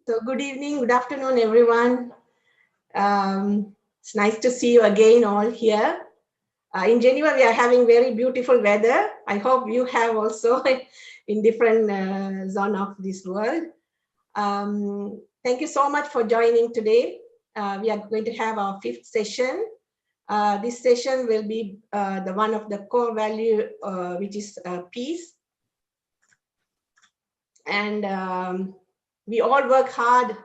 So good evening, good afternoon, everyone. It's nice to see you again all here. In Geneva, we are having very beautiful weather. I hope you have also in different zone of this world. Thank you so much for joining today. We are going to have our 5th session. This session will be the one of the core value, which is peace. And we all work hard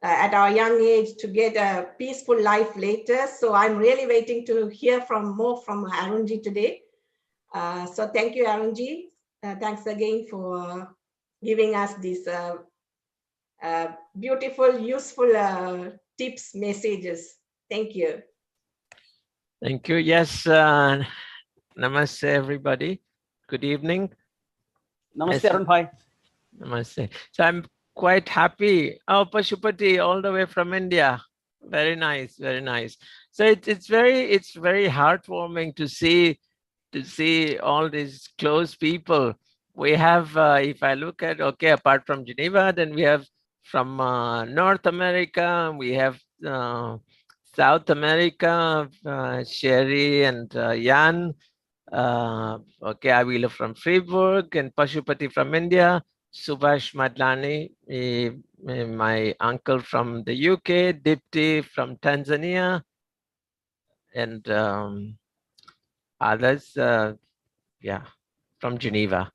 at our young age to get a peaceful life later. So I'm really waiting to hear more from Arunji today. So thank you, Arunji. Thanks again for giving us these beautiful, useful tips, messages. Thank you. Thank you. Yes. Namaste, everybody. Good evening. Namaste, Arun bhai. Namaste. So I'm quite happy. Oh, Pashupati, all the way from India. Very nice, very nice. So it's very heartwarming to see all these close people. We have, if I look at, okay, apart from Geneva, then we have from North America, we have South America, Sherry and Jan. Okay, Avila from Freiburg and Pashupati from India. Subhash Madlani, my uncle from the UK, Dipti from Tanzania, and others, from Geneva.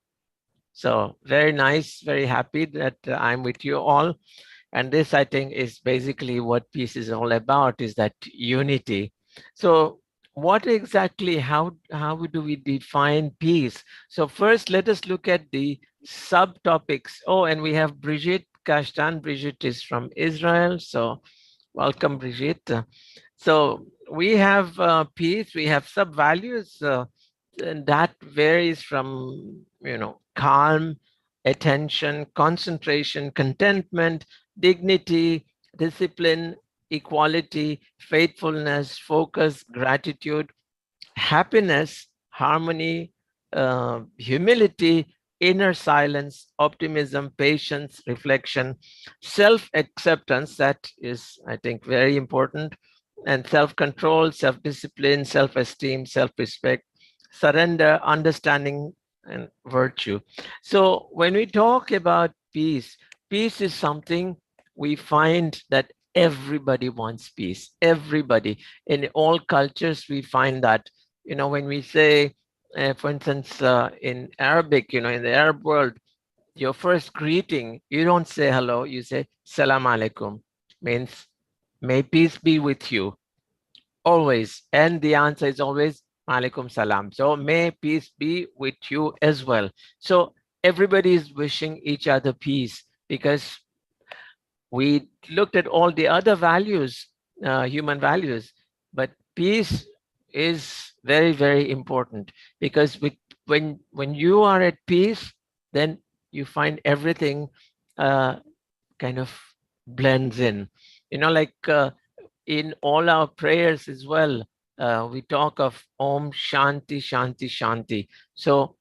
So very nice, very happy that I'm with you all. And this, I think, is basically what peace is all about, is that unity. So what exactly, how do we define peace? So first, let us look at the subtopics. Oh, and we have Brigitte Kashtan. Brigitte is from Israel. So welcome, Brigitte. So we have peace, we have sub-values, and that varies from, calm, attention, concentration, contentment, dignity, discipline, equality, faithfulness, focus, gratitude, happiness, harmony, humility, inner silence, optimism, patience, reflection, self-acceptance, that is, I think, very important, and self-control, self-discipline, self-esteem, self-respect, surrender, understanding, and virtue. So when we talk about peace, peace is something we find that everybody wants peace. Everybody. In all cultures, we find that. When we say, for instance, in Arabic, in the Arab world, your first greeting, you don't say hello, you say salam alaikum, means may peace be with you, always. And the answer is always alaikum salam. So may peace be with you as well. So everybody is wishing each other peace, because we looked at all the other values, human values, but peace is very, very important, because when you are at peace, then you find everything kind of blends in. Like in all our prayers as well, we talk of Om Shanti, Shanti, Shanti. So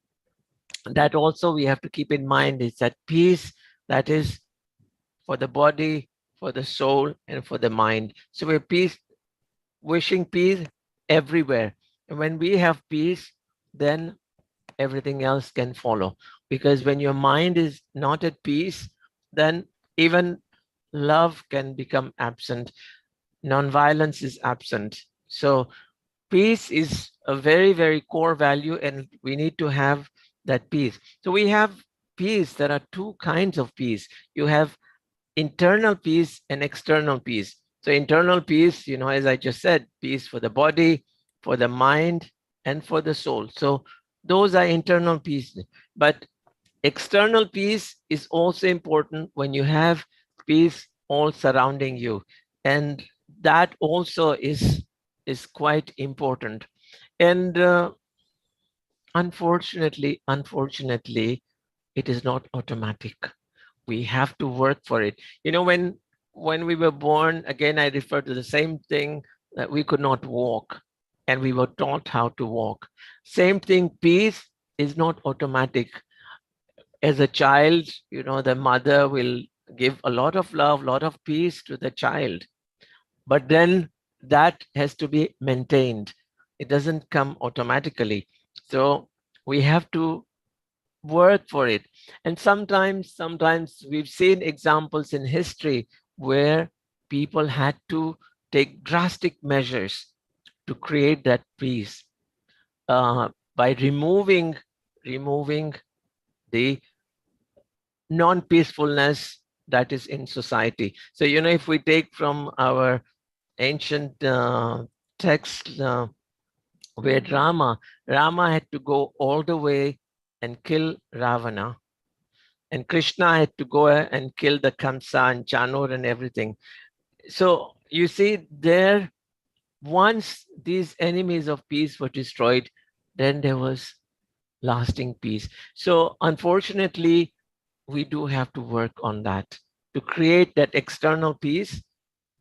that also we have to keep in mind, is that peace that is for the body, for the soul, and for the mind. So we're wishing peace everywhere. And when we have peace, then everything else can follow. Because when your mind is not at peace, then even love can become absent. Non-violence is absent. So peace is a very, very core value, and we need to have that peace. So we have peace. There are two kinds of peace. You have internal peace and external peace. So internal peace, as I just said, peace for the body, for the mind, and for the soul. So those are internal peace. But external peace is also important when you have peace all surrounding you. And that also is quite important. And unfortunately, it is not automatic. we have to work for it. You know, when we were born, again, I refer to the same thing, that we could not walk and we were taught how to walk. Same thing, peace is not automatic. As a child, you know, the mother will give a lot of love, lot of peace to the child, but then that has to be maintained. It doesn't come automatically. So we have to work for it. And sometimes we've seen examples in history where people had to take drastic measures to create that peace, by removing the non-peacefulness that is in society. So, you know, if we take from our ancient text, where Rama had to go all the way and kill Ravana, and Krishna had to go and kill the Kamsa and Chanur and everything. So you see, there, once these enemies of peace were destroyed, then there was lasting peace. So unfortunately, we do have to work on that to create that external peace,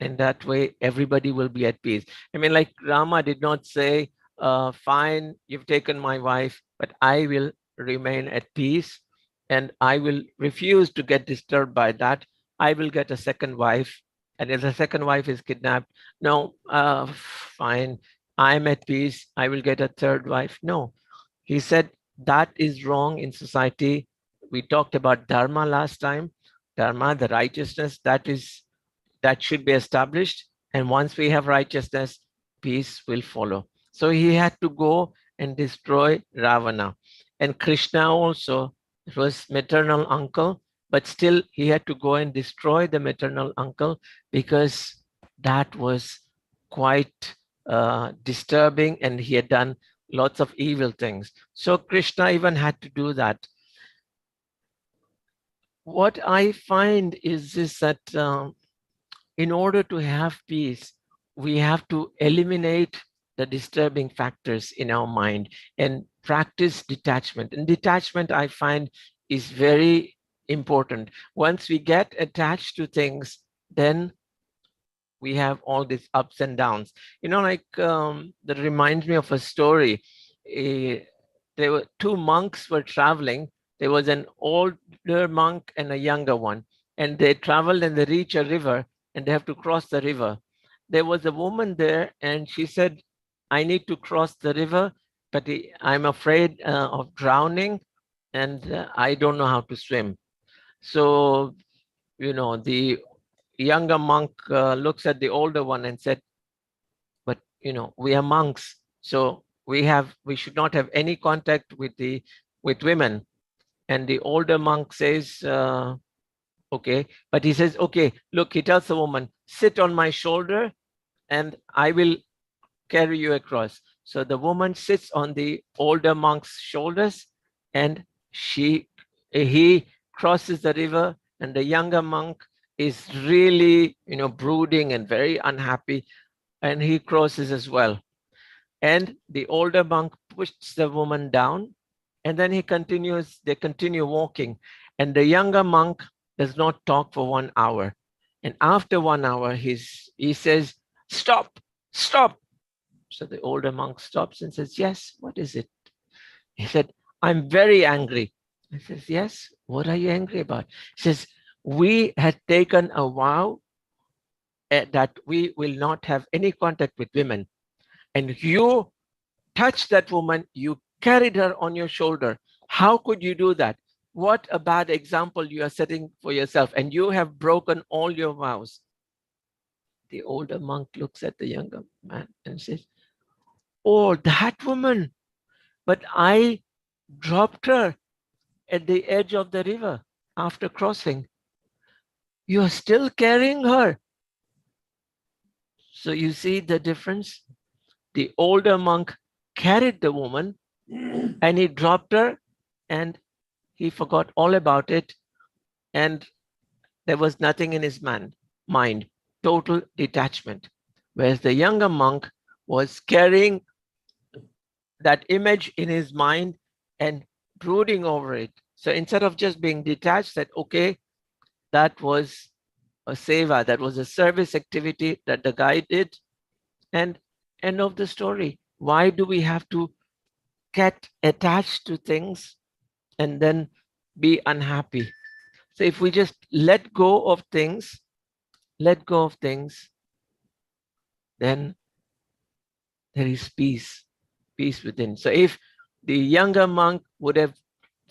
and that way everybody will be at peace. I mean, like Rama did not say, fine, you've taken my wife, but I will remain at peace and I will refuse to get disturbed by that. I will get a second wife. And if the second wife is kidnapped, no, fine, I'm at peace, I will get a third wife. No, he said that is wrong in society. We talked about dharma last time. Dharma, the righteousness, that should be established. And once we have righteousness, peace will follow. So he had to go and destroy Ravana. And Krishna also, it was maternal uncle, but still he had to go and destroy the maternal uncle, because that was quite disturbing and he had done lots of evil things. So Krishna even had to do that. What I find is this, that in order to have peace, we have to eliminate the disturbing factors in our mind and practice detachment. And detachment, I find, is very important. Once we get attached to things, then we have all these ups and downs. You know, like that reminds me of a story. Eh, there were two monks were traveling. There was an older monk and a younger one, and they traveled and they reach a river and they have to cross the river. There was a woman there and she said, I need to cross the river, but I'm afraid of drowning and I don't know how to swim. So, you know, the younger monk looks at the older one and said, but you know, we are monks, so we should not have any contact with women. And the older monk says, okay, but he says, okay, look, he tells the woman, sit on my shoulder and I will carry you across. So the woman sits on the older monk's shoulders and he crosses the river, and the younger monk is really, you know, brooding and very unhappy, and he crosses as well. And the older monk pushes the woman down, and then they continue walking. And the younger monk does not talk for 1 hour. And after 1 hour, he says, stop, stop. So the older monk stops and says, yes, what is it? He said, I'm very angry. He says, yes, what are you angry about? He says, we had taken a vow that we will not have any contact with women. And you touched that woman, you carried her on your shoulder. How could you do that? What a bad example you are setting for yourself, and you have broken all your vows. The older monk looks at the younger man and says, oh, that woman, but I dropped her at the edge of the river after crossing. You are still carrying her. So you see the difference? The older monk carried the woman and he dropped her and he forgot all about it. And there was nothing in his mind, total detachment. Whereas the younger monk was carrying that image in his mind and brooding over it. So instead of just being detached, said, okay, That was a seva, that was a service activity that the guy did. And end of the story. Why do we have to get attached to things and then be unhappy? So if we just let go of things, then there is peace, peace within. So if the younger monk would have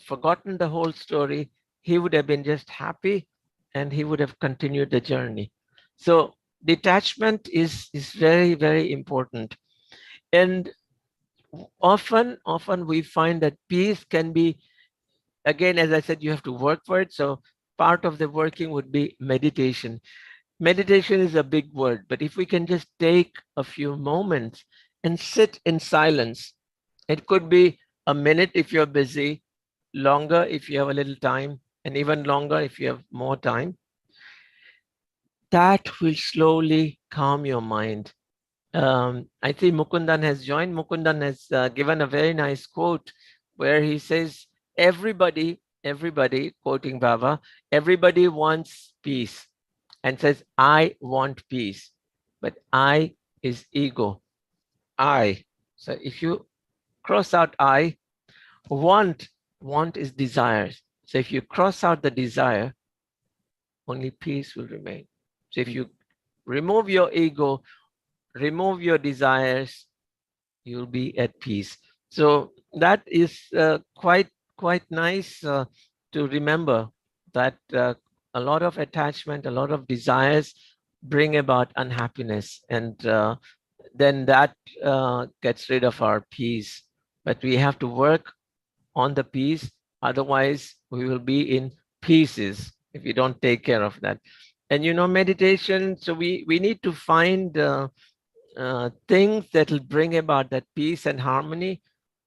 forgotten the whole story, he would have been just happy and he would have continued the journey. So detachment is very, very important. And often we find that peace can be, again, as I said, you have to work for it. So part of the working would be meditation. Meditation is a big word, but if we can just take a few moments and sit in silence, it could be a minute if you're busy, longer if you have a little time, and even longer if you have more time. That will slowly calm your mind. I think Mukundan has joined. Mukundan has given a very nice quote where he says, everybody, quoting Baba, everybody wants peace and says, I want peace. But I is ego. I. So if you cross out I, want is desire. So if you cross out the desire, only peace will remain. So if you remove your ego, remove your desires, you'll be at peace. So that is quite nice to remember that a lot of attachment, a lot of desires bring about unhappiness, and then that gets rid of our peace. But we have to work on the peace, otherwise we will be in pieces if we don't take care of that. And meditation, so we need to find things that will bring about that peace and harmony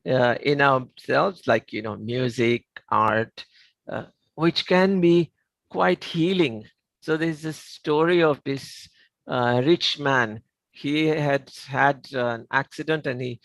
in ourselves, like music, art, uh, which can be quite healing. So there's this story of this rich man. He had had an accident and he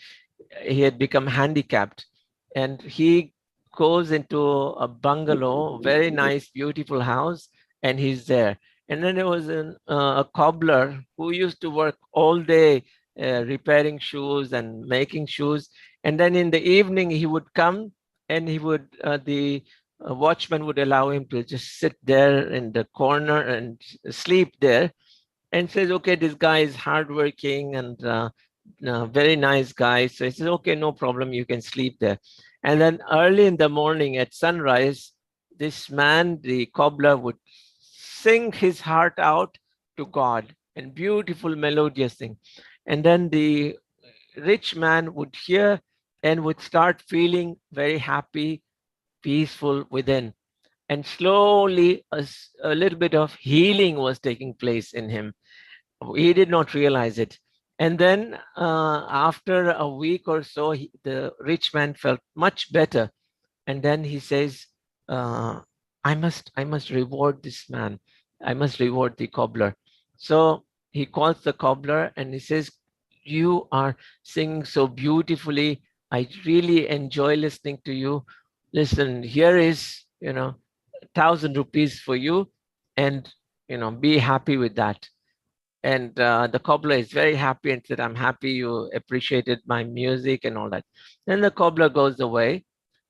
had become handicapped, and he goes into a bungalow, very nice, beautiful house, and he's there. And then there was a cobbler who used to work all day repairing shoes and making shoes. And then in the evening, he would come and the watchman would allow him to just sit there in the corner and sleep there, and says, okay, this guy is hardworking and very nice guy. So he says, okay, no problem, you can sleep there. And then early in the morning at sunrise, this man, the cobbler, would sing his heart out to God, and beautiful melodious thing. And then the rich man would hear and would start feeling very happy, peaceful within. And slowly a little bit of healing was taking place in him. He did not realize it. And then after a week or so, the rich man felt much better. And then he says, uh, I must reward this man. I must reward the cobbler. So he calls the cobbler and he says, you are singing so beautifully. I really enjoy listening to you. Listen, here is, 1,000 rupees for you, and, be happy with that. And the cobbler is very happy and said, I'm happy you appreciated my music and all that. Then the cobbler goes away,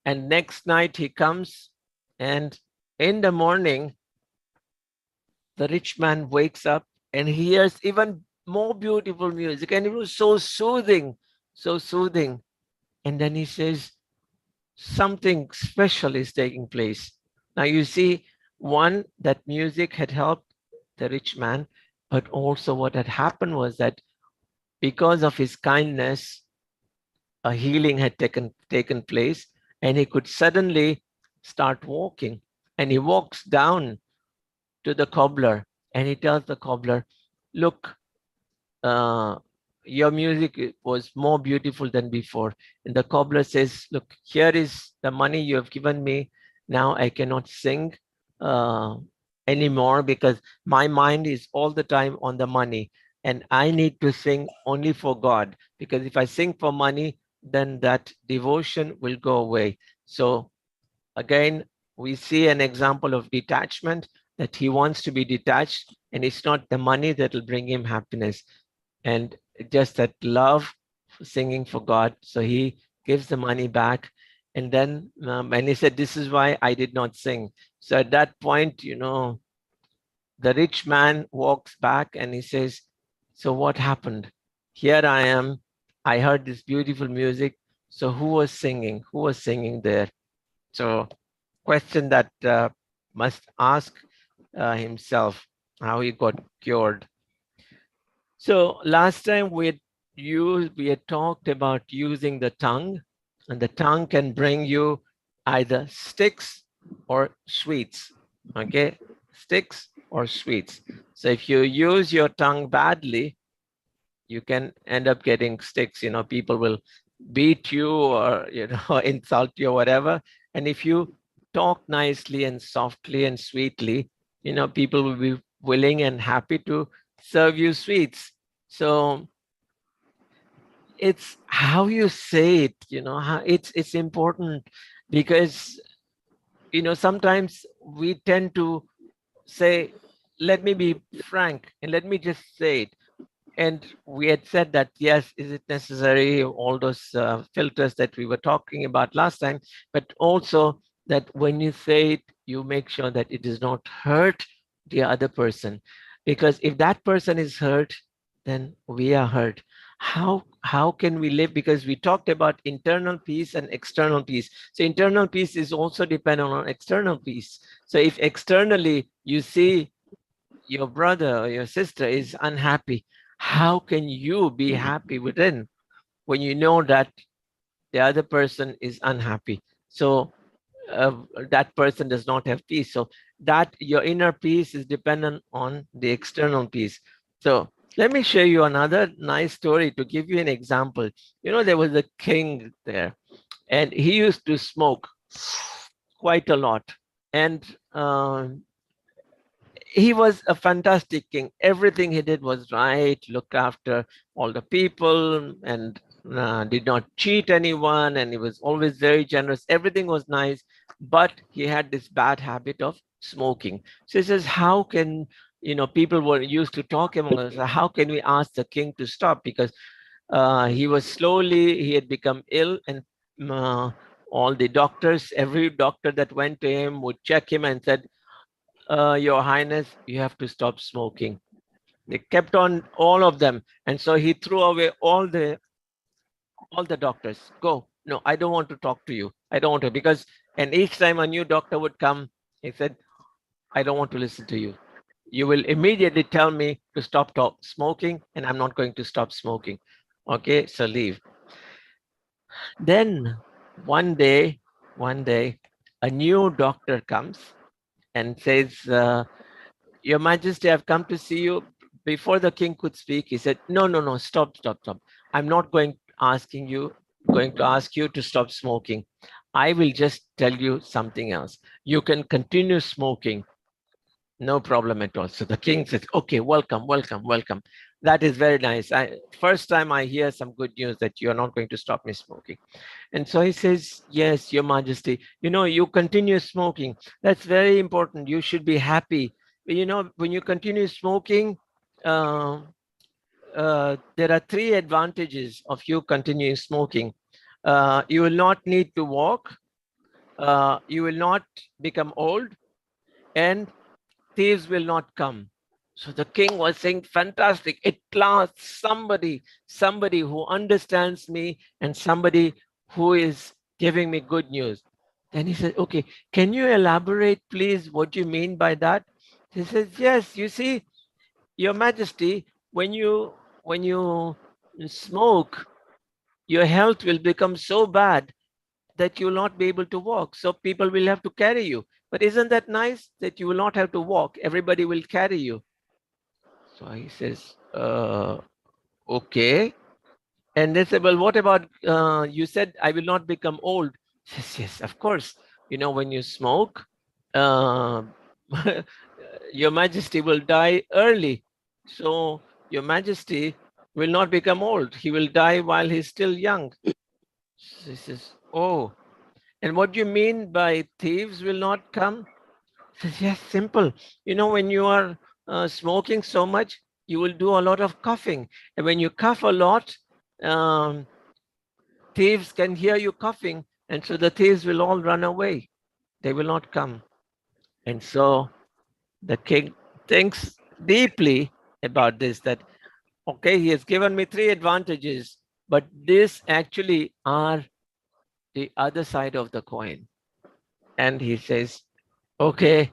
and next night he comes, and in the morning, the rich man wakes up and he hears even more beautiful music, and it was so soothing, so soothing. And then he says, something special is taking place. Now you see, one, that music had helped the rich man, but also what had happened was that because of his kindness, a healing had taken place, and he could suddenly start walking. And he walks down to the cobbler and he tells the cobbler, look, uh, your music was more beautiful than before. And the cobbler says, look, here is the money you have given me. Now I cannot sing uh, anymore because my mind is all the time on the money. And I need to sing only for God, because if I sing for money, then that devotion will go away. So again, we see an example of detachment. that he wants to be detached, and it's not the money that will bring him happiness, and just that love for singing for God. So he gives the money back. And then, and he said, this is why I did not sing. So at that point, the rich man walks back and he says, so what happened? Here I am. I heard this beautiful music. So who was singing? Who was singing there? So question that must ask himself how he got cured. So last time we had talked about using the tongue, and the tongue can bring you either sticks or sweets. Okay, sticks or sweets. So if you use your tongue badly, you can end up getting sticks. People will beat you or insult you or whatever. And if you talk nicely and softly and sweetly, people will be willing and happy to serve you sweets. So it's how you say it, how it's important, because sometimes we tend to say, let me be frank and let me just say it. And we had said that, yes, is it necessary, all those filters that we were talking about last time, but also that when you say it, you make sure that it does not hurt the other person. Because if that person is hurt, then we are hurt. How can we live? Because we talked about internal peace and external peace. So internal peace is also dependent on external peace. So if externally you see your brother or your sister is unhappy, how can you be happy within when you know that the other person is unhappy? So that person does not have peace. So that your inner peace is dependent on the external peace. So let me share you another nice story to give you an example. There was a king there, and he used to smoke quite a lot. And he was a fantastic king. Everything he did was right, looked after all the people, and did not cheat anyone. And he was always very generous. Everything was nice, but he had this bad habit of smoking. So he says, how can, people were used to talk among us, how can we ask the king to stop? Because he had become ill, and all the doctors, every doctor that went to him would check him and said, Your Highness, you have to stop smoking. They kept on, all of them. And so he threw away all the doctors. Go. No, I don't want to talk to you. I don't want to, because, and each time a new doctor would come, he said, I don't want to listen to you. You will immediately tell me to stop smoking, and I'm not going to stop smoking. Okay, so leave. Then one day, a new doctor comes and says, Your Majesty, I've come to see you. Before the king could speak, he said, No, stop. I'm not going to ask you to stop smoking. I will just tell you something else. You can continue smoking. No problem at all. So the king says, okay, welcome. That is very nice. First time I hear some good news that you're not going to stop me smoking. And so he says, yes, Your Majesty, you continue smoking. That's very important. You should be happy. When you continue smoking, there are three advantages of you continuing smoking. You will not need to walk. You will not become old, and thieves will not come. So the king was saying, fantastic. At last, somebody who understands me and somebody who is giving me good news. Then he said, okay, can you elaborate, please, what you mean by that? He says, yes, you see, Your Majesty, when you smoke, your health will become so bad that you will not be able to walk. So people will have to carry you. But isn't that nice that you will not have to walk? Everybody will carry you. So he says, okay. And they said, well, what about, you said I will not become old. He says, yes, of course. When you smoke, uh, Your Majesty will die early. So Your Majesty will not become old. He will die while he's still young. So he says, oh, and what do you mean by thieves will not come? Says, yes, simple. You know, when you are smoking so much, you will do a lot of coughing. And when you cough a lot, um, thieves can hear you coughing. And so the thieves will all run away. They will not come. And so the king thinks deeply about this, that, okay, he has given me three advantages, but these actually are the other side of the coin. And he says, okay,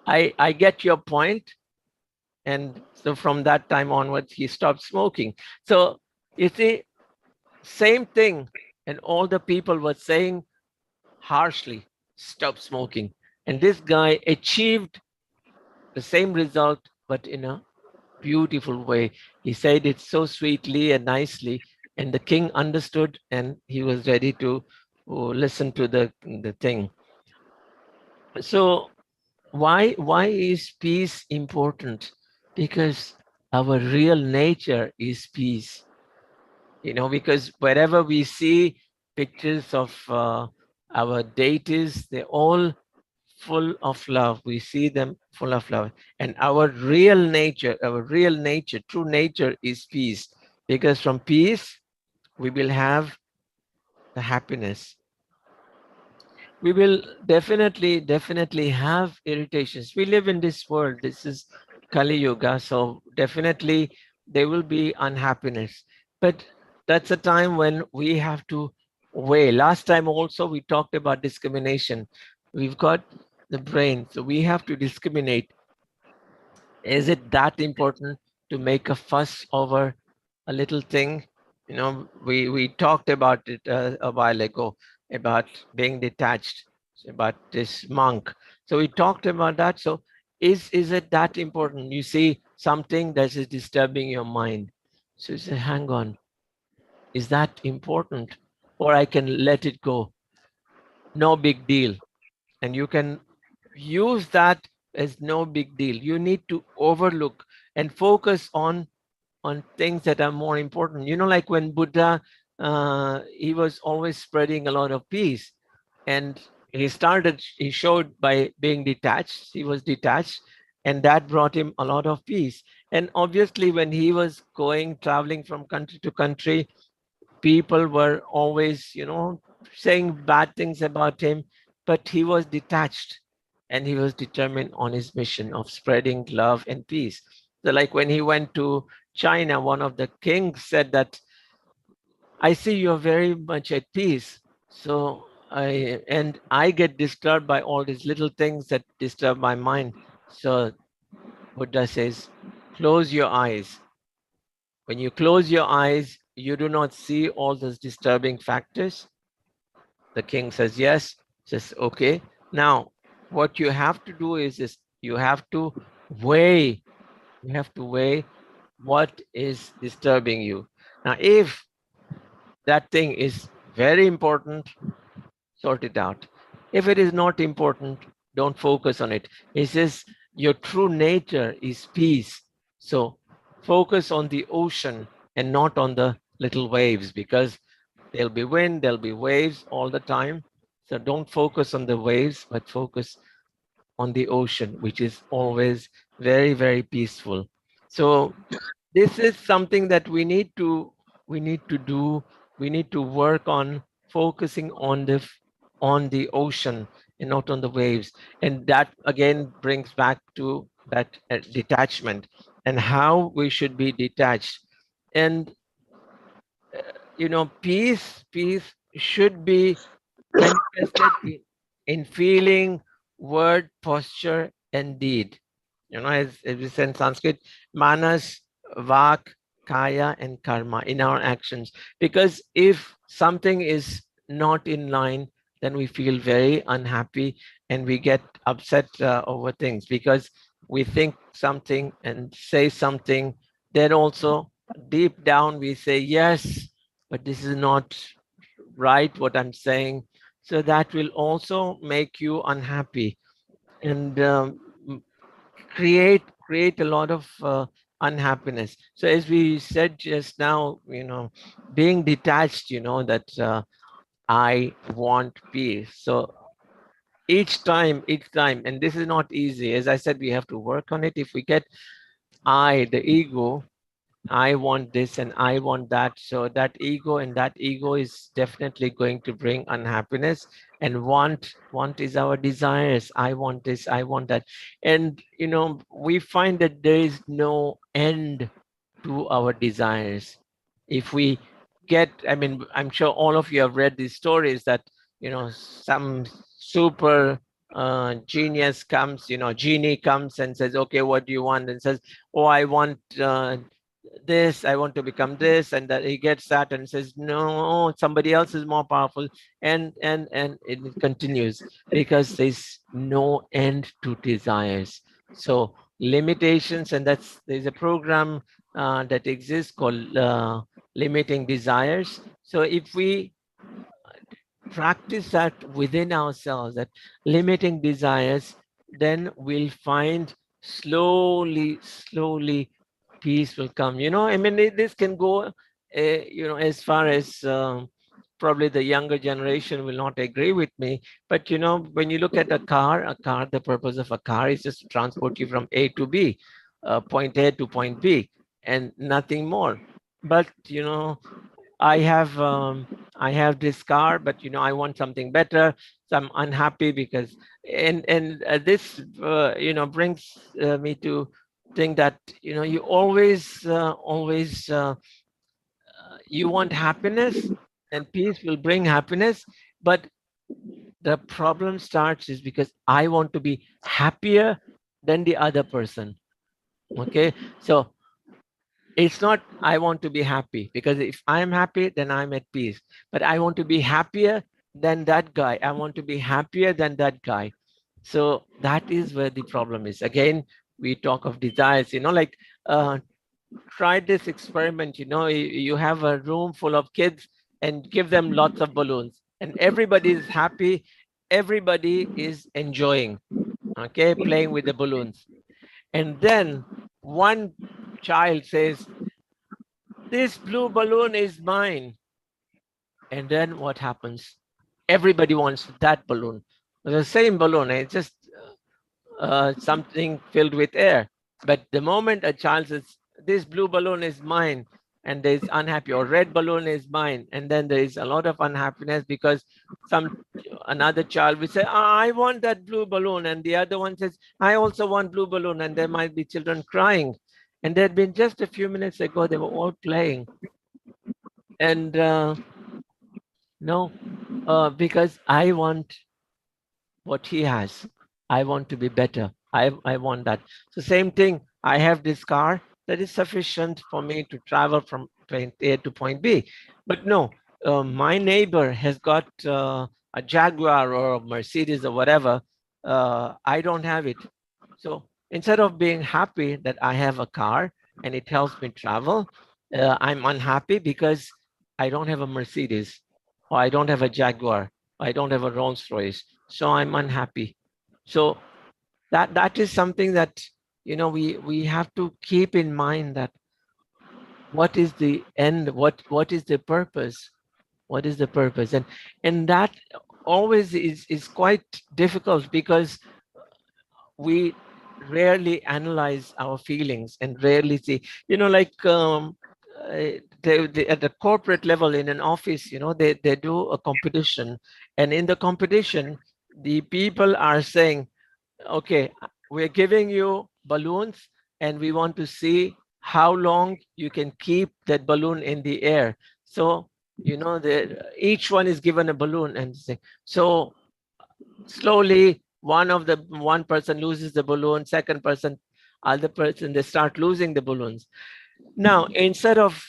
I get your point. And so from that time onwards, he stopped smoking. So you see, same thing. And all the people were saying harshly, stop smoking. And this guy achieved the same result, but in a beautiful way. He said it so sweetly and nicely. And the king understood, and he was ready to listen to the thing. So why is peace important? Because our real nature is peace. You know, because wherever we see pictures of our deities, they're all full of love. We see them full of love. And our real nature, true nature is peace. Because from peace, we will have the happiness. We will definitely have irritations. We live in this world. This is Kali Yuga. So definitely there will be unhappiness. But that's a time when we have to weigh. Last time also we talked about discrimination. We've got the brain. So we have to discriminate. Is it that important to make a fuss over a little thing? You know, we talked about it a while ago, about being detached, about this monk. So we talked about that. So is it that important? You see something that is disturbing your mind. So you say, hang on, is that important? Or I can let it go. No big deal. And you can use that as no big deal. You need to overlook and focus on things that are more important. You know, like when Buddha, he was always spreading a lot of peace, and he showed by being detached. He was detached, and that brought him a lot of peace. And obviously, when he was going traveling from country to country, people were always, you know, saying bad things about him, but he was detached and he was determined on his mission of spreading love and peace. So, like when he went to China, one of the kings said that, I see you're very much at peace. So I get disturbed by all these little things that disturb my mind. So Buddha says, close your eyes. When you close your eyes, you do not see all those disturbing factors. The king says, yes. Says, okay. Now, what you have to do is you have to weigh, you have to weigh what is disturbing you. Now, if that thing is very important, sort it out. If it is not important, don't focus on it. He says, your true nature is peace. So focus on the ocean and not on the little waves, because there'll be wind, there'll be waves all the time. So don't focus on the waves, but focus on the ocean, which is always very, very peaceful. So this is something that we need to do. We need to work on focusing on the ocean and not on the waves. And that again brings back to that detachment and how we should be detached. And you know, peace should be manifested in feeling, word, posture, and deed. You know, as we say in Sanskrit, manas, vak, kaya, and karma in our actions. Because if something is not in line, then we feel very unhappy and we get upset over things, because we think something and say something. Then also deep down we say, yes, but this is not right what I'm saying. So that will also make you unhappy and create a lot of unhappiness. So as we said just now, you know, being detached, you know, that I want peace. So each time, and this is not easy. As I said, we have to work on it. If we get the ego, I want this and I want that. So that ego is definitely going to bring unhappiness. And want is our desires. I want this, I want that. And we find that there is no end to our desires. If we get, I mean, I'm sure all of you have read these stories that, some super genius comes, genie comes and says, okay, what do you want? And says, oh, I want this, I want to become this, and that he gets that and says, no, somebody else is more powerful, and it continues because there's no end to desires. So limitations, and there's a program that exists called limiting desires. So if we practice that within ourselves, that limiting desires, then we'll find slowly peace will come. I mean, this can go, as far as probably the younger generation will not agree with me. But, when you look at a car, the purpose of a car is just to transport you from A to B, point A to point B, and nothing more. But, I have this car, but I want something better. So I'm unhappy because, and this brings me to think that you always you want happiness, and peace will bring happiness. But the problem starts is because I want to be happier than the other person. Okay, so it's not I want to be happy, because if I'm happy, then I'm at peace. But I want to be happier than that guy. I want to be happier than that guy. So that is where the problem is. Again, we talk of desires, like uh, try this experiment. You have a room full of kids and give them lots of balloons, and everybody is happy. Everybody is enjoying, okay, playing with the balloons. And then one child says, this blue balloon is mine. And then what happens? Everybody wants that balloon. The same balloon, it's just something filled with air. But the moment a child says, this blue balloon is mine, and there's unhappy, or red balloon is mine, and then there is a lot of unhappiness because another child will say, I want that blue balloon, and the other one says, I also want blue balloon, and there might be children crying. And there had been just a few minutes ago, they were all playing. And no, because I want what he has. I want to be better. I want that. So same thing. I have this car that is sufficient for me to travel from point A to point B. But no, my neighbor has got a Jaguar or a Mercedes or whatever. I don't have it. So instead of being happy that I have a car and it helps me travel, I'm unhappy because I don't have a Mercedes, or I don't have a Jaguar, or I don't have a Rolls Royce. So I'm unhappy. So that is something that we have to keep in mind, that what is the end, what is the purpose, and that always is quite difficult, because we rarely analyze our feelings and rarely see, like at the corporate level in an office, they do a competition, and in the competition the people are saying, okay, we're giving you balloons and we want to see how long you can keep that balloon in the air. So each one is given a balloon, and so slowly one person loses the balloon, second person, other person, they start losing the balloons. Now instead of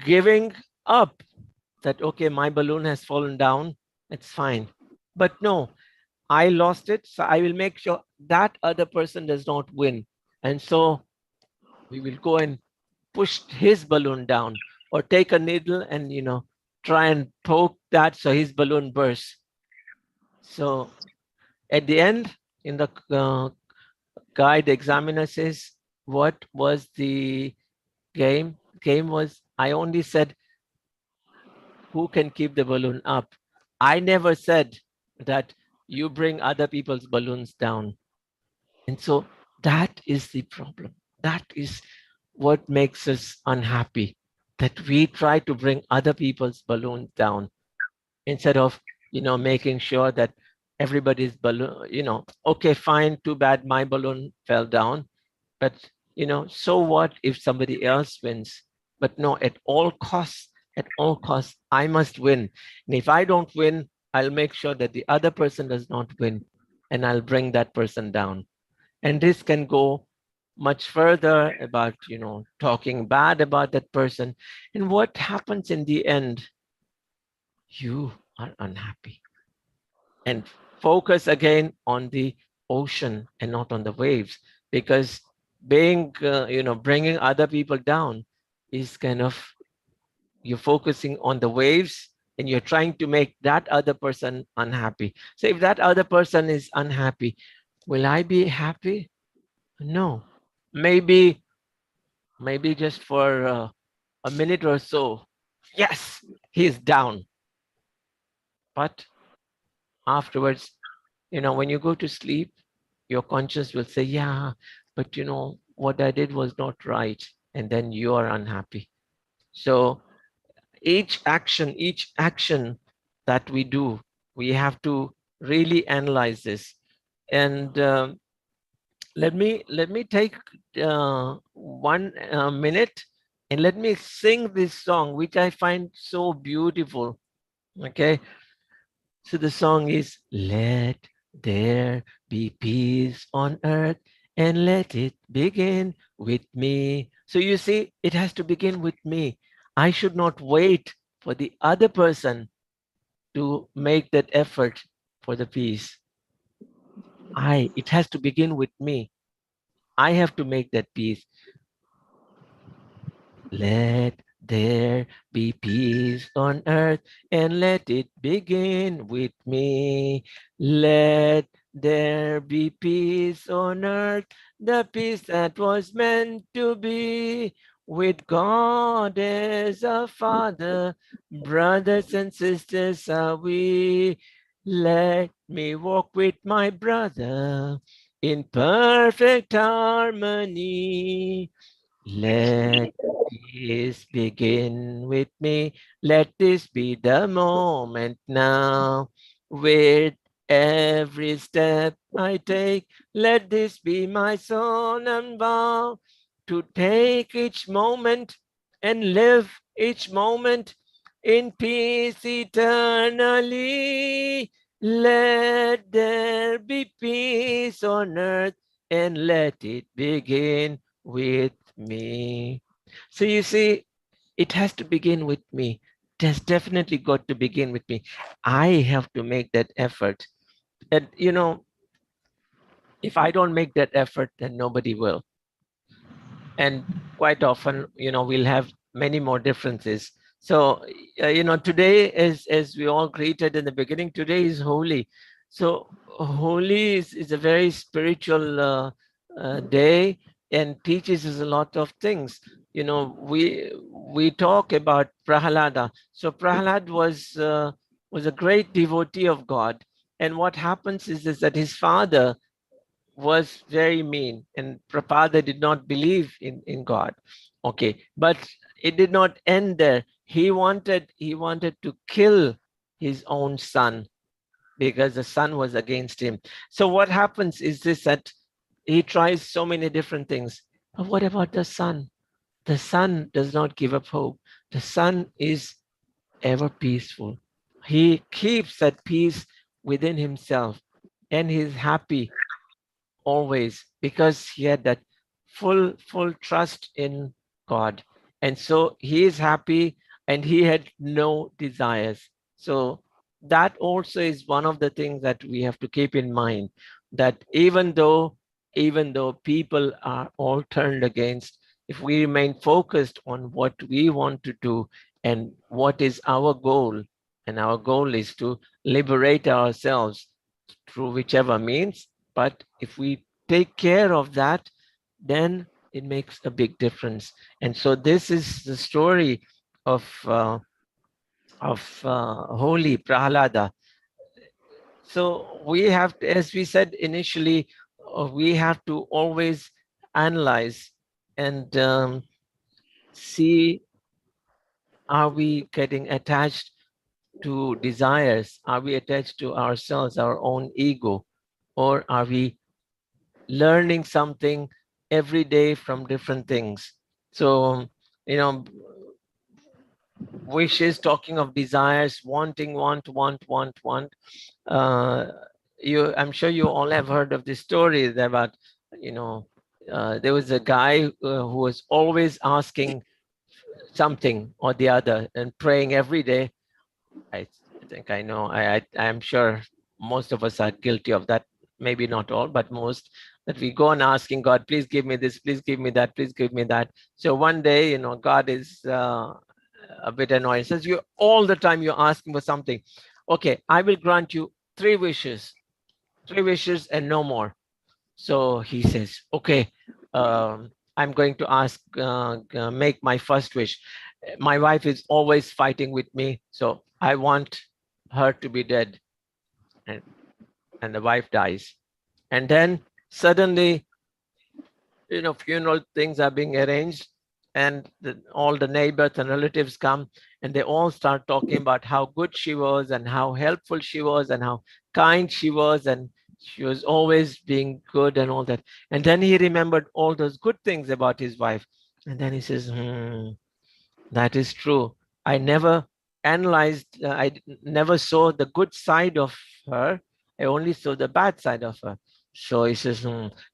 giving up, that okay, my balloon has fallen down, it's fine, but no, I lost it, so I will make sure that other person does not win. And so we will go and push his balloon down, or take a needle and try and poke that so his balloon bursts. So at the end, in the guide, examiner says, what was the game? Game was, I only said, who can keep the balloon up. I never said that you bring other people's balloons down. And so that is the problem. That is what makes us unhappy, that we try to bring other people's balloons down instead of, making sure that everybody's balloon, okay, fine, too bad my balloon fell down. But, so what if somebody else wins? But no, at all costs, I must win. And if I don't win, I'll make sure that the other person does not win, and I'll bring that person down. And this can go much further about, talking bad about that person. And what happens in the end? You are unhappy. And focus again on the ocean and not on the waves, because bringing other people down is kind of, you're focusing on the waves and you're trying to make that other person unhappy. So if that other person is unhappy, will I be happy? No. Maybe just for a minute or so, yes, he's down. But afterwards, when you go to sleep, your conscience will say, yeah, but what I did was not right. And then you are unhappy. So each action that we do, we have to really analyze this. And let me take 1 minute and let me sing this song, which I find so beautiful. Okay. So the song is, let there be peace on earth and let it begin with me. So you see, it has to begin with me. I should not wait for the other person to make that effort for the peace. It has to begin with me. I have to make that peace. Let there be peace on earth and let it begin with me. Let there be peace on earth, the peace that was meant to be. With God as a Father, brothers and sisters are we. Let me walk with my brother in perfect harmony. Let peace begin with me. Let this be the moment now. With every step I take, let this be my solemn vow to take each moment and live each moment in peace eternally. Let there be peace on earth and let it begin with me. So you see, it has to begin with me. It has definitely got to begin with me. I have to make that effort. And, if I don't make that effort, then nobody will. And quite often, we'll have many more differences. So, today, as we all greeted in the beginning, today is Holi. So Holi is a very spiritual day and teaches us a lot of things. We talk about Prahalada. So Prahalad was a great devotee of God. And what happens is that his father was very mean, and Prabhupada did not believe in God. Okay, but it did not end there. He wanted to kill his own son because the son was against him. So what happens is this, that he tries so many different things. But what about the son? The son does not give up hope. The son is ever peaceful. He keeps that peace within himself and he's happy always, because he had that full trust in God. And so he is happy and he had no desires. So that also is one of the things that we have to keep in mind, that even though people are all turned against, if we remain focused on what we want to do and what is our goal, and our goal is to liberate ourselves through whichever means. But if we take care of that, then it makes a big difference. And so this is the story of Holy Prahalada. So we have to, as we said initially, we have to always analyze and see, are we getting attached to desires? Are we attached to ourselves, our own ego? Or are we learning something every day from different things? So, you know, wishes, talking of desires, wanting, want. Uh, I'm sure you all have heard of this story about, you know, there was a guy who was always asking something or the other and praying every day. I think I know. I'm sure most of us are guilty of that. Maybe not all, but most. That we go on asking God, please give me this, please give me that, please give me that. So one day, you know, God is a bit annoyed. He says, you all the time you're asking for something. Okay, I will grant you three wishes and no more. So he says, okay, I'm going to ask, make my first wish. My wife is always fighting with me, so I want her to be dead. And the wife dies. And then suddenly, you know, funeral things are being arranged, and all the neighbors and relatives come, and they all start talking about how good she was and how helpful she was and how kind she was, and she was always being good and all that. And then he remembered all those good things about his wife, and then he says, that is true. I never analyzed, never saw the good side of her. I only saw the bad side of her. So he says,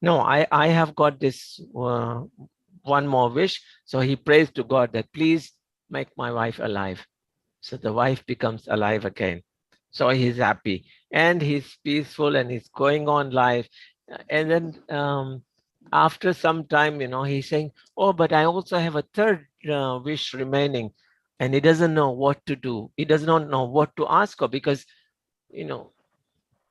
no, I have got this one more wish. So he prays to God that please make my wife alive. So the wife becomes alive again. So he's happy and he's peaceful and he's going on life. And then after some time, you know, he's saying, oh, but I also have a third wish remaining. And he doesn't know what to do. He does not know what to ask for because, you know,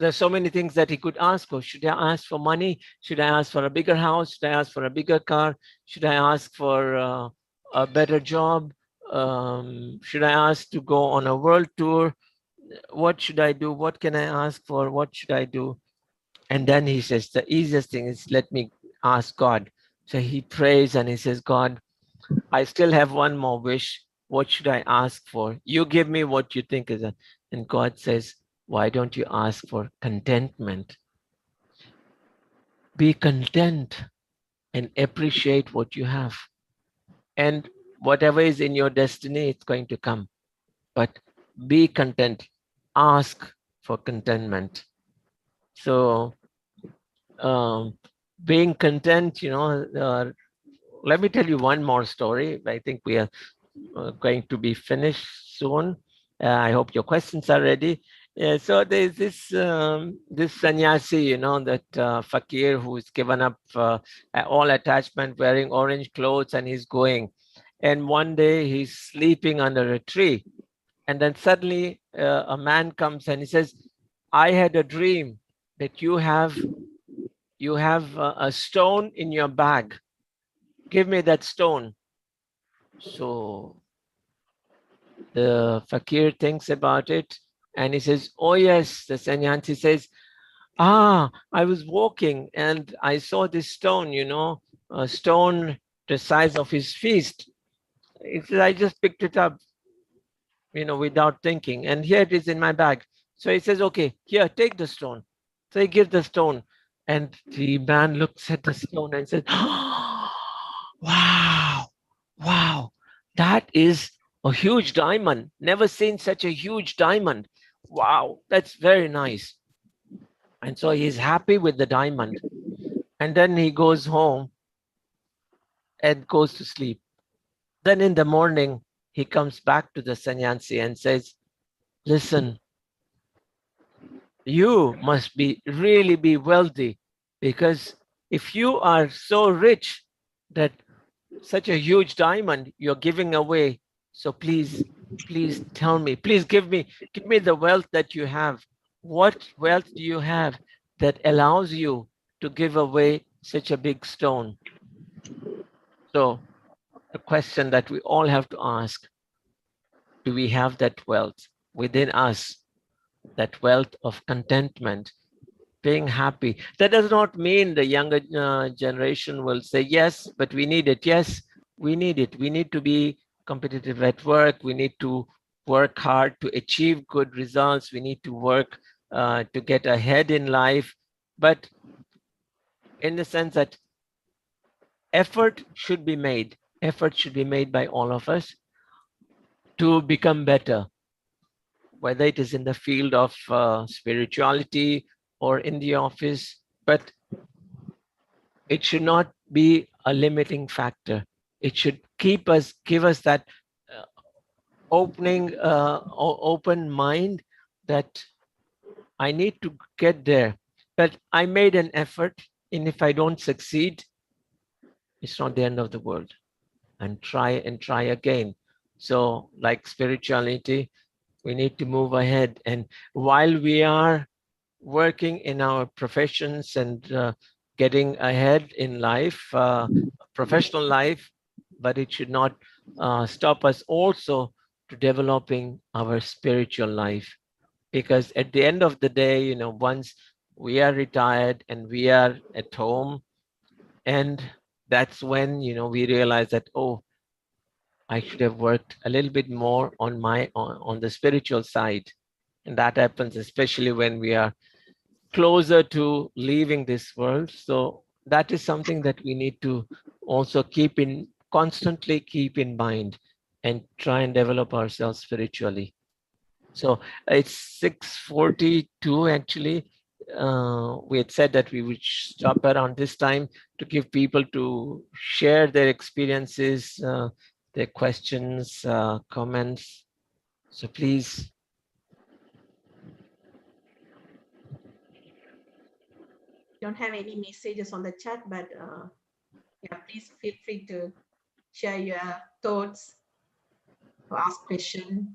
there's so many things that he could ask for. Should I ask for money? Should I ask for a bigger house? Should I ask for a bigger car? Should I ask for a better job? Should I ask to go on a world tour? What should I do? What can I ask for? What should I do? And then he says, the easiest thing is let me ask God. So he prays and he says, God, I still have one more wish. What should I ask for? You give me what you think is. And God says, why don't you ask for contentment? Be content and appreciate what you have. And whatever is in your destiny, it's going to come. But be content. Ask for contentment. So being content, you know, let me tell you one more story. I think we are going to be finished soon. I hope your questions are ready. So there's this sannyasi, you know, that fakir who's given up all attachment, wearing orange clothes, and he's going. And one day he's sleeping under a tree, and then suddenly a man comes and he says, "I had a dream that you have a stone in your bag. Give me that stone." So the fakir thinks about it and he says, oh yes, the sannyasi says, I was walking and I saw this stone, you know, a stone the size of his fist. He says, I just picked it up, you know, without thinking, and here it is in my bag. So he says, okay, here, take the stone. So he gives the stone, and the man looks at the stone and says, wow, wow, that is a huge diamond. Never seen such a huge diamond. Wow, that's very nice. And so he's happy with the diamond. And then he goes home and goes to sleep. Then in the morning, he comes back to the sannyasi and says, listen, you must really be wealthy, because if you are so rich that such a huge diamond you're giving away, so please tell me, please give me the wealth that you have. What wealth do you have that allows you to give away such a big stone? So the question that we all have to ask, do we have that wealth within us? that wealth of contentment, being happy. That does not mean the younger generation will say, yes, but we need it. Yes, we need it. We need to be competitive at work. We need to work hard to achieve good results. We need to work to get ahead in life. But in the sense that effort should be made, effort should be made by all of us to become better, whether it is in the field of spirituality or in the office, but it should not be a limiting factor. It should give us that uh, open mind that I need to get there, but I made an effort, and if I don't succeed, it's not the end of the world. And try again. So, like spirituality, we need to move ahead. And while we are working in our professions and getting ahead in life, professional life, but it should not stop us also to developing our spiritual life. Because at the end of the day, you know, once we are retired and we are at home, and that's when, you know, we realize that, oh, I should have worked a little bit more on on the spiritual side. And that happens especially when we are closer to leaving this world. So that is something that we need to also constantly keep in mind and try and develop ourselves spiritually. So it's 6:42 actually. We had said that we would stop around this time to give people to share their experiences, their questions, comments. So please. Don't have any messages on the chat, but yeah, please feel free to share your thoughts or ask questions.